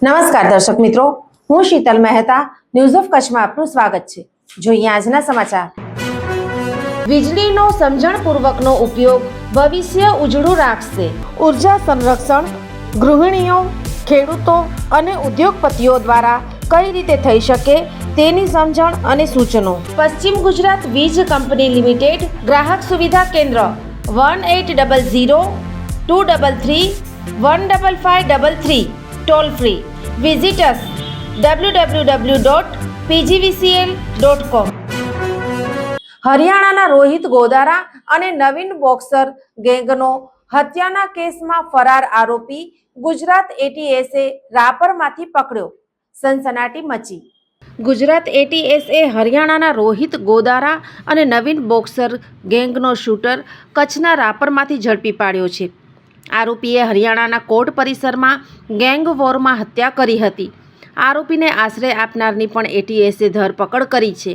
નમસ્કાર દર્શક મિત્રો, હું શીતલ મહેતા ન્યૂઝ ઓફ કચ્છમાં આપનું સ્વાગત છે। જોઈએ આજના સમાચાર। વીજળીનો સમજણપૂર્વકનો ઉપયોગ ભવિષ્ય ઉજળું રાખશે। ઉર્જા સંરક્ષણ ગૃહિણીઓ, ખેડૂતો અને ઉદ્યોગપતિઓ દ્વારા કઈ રીતે થઈ શકે તેની સમજણ અને સૂચનો। પશ્ચિમ ગુજરાત વીજ કંપની લિમિટેડ ગ્રાહક સુવિધા કેન્દ્ર 1800 233 15533 toll free. Visit us www.pgvcl.com। હરિયાણાના રોહિત ગોદારા અને નવીન બોક્સર ગેંગનો હત્યાના કેસમાં ફરાર આરોપી ગુજરાત એટીએસે રાપરમાંથી પકડ્યો। સનસનાટી મચી। ગુજરાત એટીએસે હરિયાણાના રોહિત ગોદારા અને નવીન બોક્સર ગેંગનો શૂટર કચ્છના રાપરમાંથી ઝડપી પાડ્યો છે। આરોપીએ હરિયાણાના કોર્ટ પરિસરમાં ગેંગ વોરમાં હત્યા કરી હતી। આરોપીને આશ્રય આપનારની પણ એટીએસે ધરપકડ કરી છે।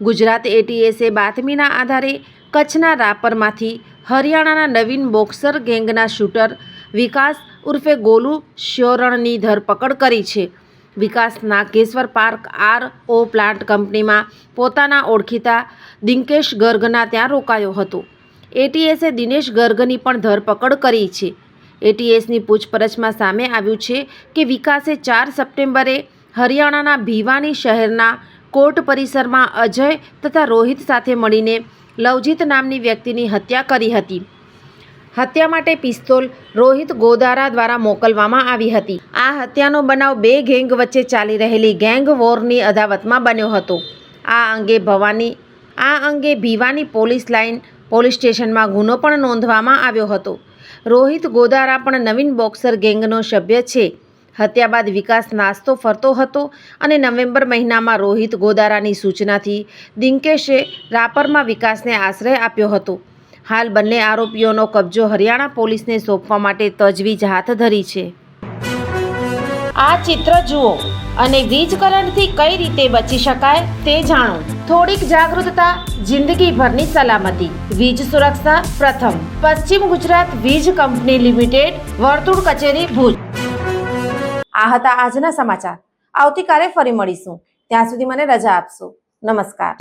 ગુજરાત એટીએસે બાતમીના આધારે કચ્છના રાપરમાંથી હરિયાણાના નવીન બોક્સર ગેંગના શૂટર વિકાસ ઉર્ફે ગોલુ શ્યોરણની ધરપકડ કરી છે। વિકાસ નાગેશ્વર પાર્ક RO પ્લાન્ટ કંપનીમાં પોતાના ઓળખીતા દિનેશ ગર્ગના ત્યાં રોકાયો હતો। એટીએસે દિનેશ ગર્ગની પણ ધરપકડ કરી છે। એટીએસની પૂછપરછમાં સામે આવ્યું છે કે વિકાસે 4 સપ્ટેમ્બરે હરિયાણાના ભિવાની શહેરના કોર્ટ પરિસરમાં અજય તથા રોહિત સાથે મળીને લવજીત નામની વ્યક્તિની હત્યા કરી હતી। હત્યા માટે પિસ્તોલ રોહિત ગોદારા દ્વારા મોકલવામાં આવી હતી। આ હત્યાનો બનાવ બે ગેંગ વચ્ચે ચાલી રહેલી ગેંગ વોરની અદાવતમાં બન્યો હતો। આ અંગે ભિવાની પોલીસ લાઇન પોલીસ સ્ટેશનમાં ગુનો પણ નોંધવામાં આવ્યો હતો। રોહિત ગોદારા પણ નવીન બોક્સર ગેંગનો સભ્ય છે। હત્યા બાદ વિકાસ નાસ્તો ફરતો હતો અને નવેમ્બર મહિનામાં રોહિત ગોદારાની સૂચનાથી દિનેશે રાપરમાં વિકાસને આશ્રય આપ્યો હતો। હાલ બંને આરોપીઓનો કબજો હરિયાણા પોલીસને સોંપવા માટે તજવીજ હાથ ધરી છે। આ ચિત્ર જુઓ અને વીજ કરંટથી કઈ રીતે બચી શકાય તે જાણો। થોડીક જાગૃતતા, જિંદગીભરની સલામતી। વીજ સુરક્ષા પ્રથમ। પશ્ચિમ ગુજરાત વીજ કંપની લિમિટેડ, વર્તુળ કચેરી, ભુજ। આ હતા આજના સમાચાર। આવતીકાલે ફરી મળીશું। ત્યાં સુધી મને રજા આપશો। નમસ્કાર।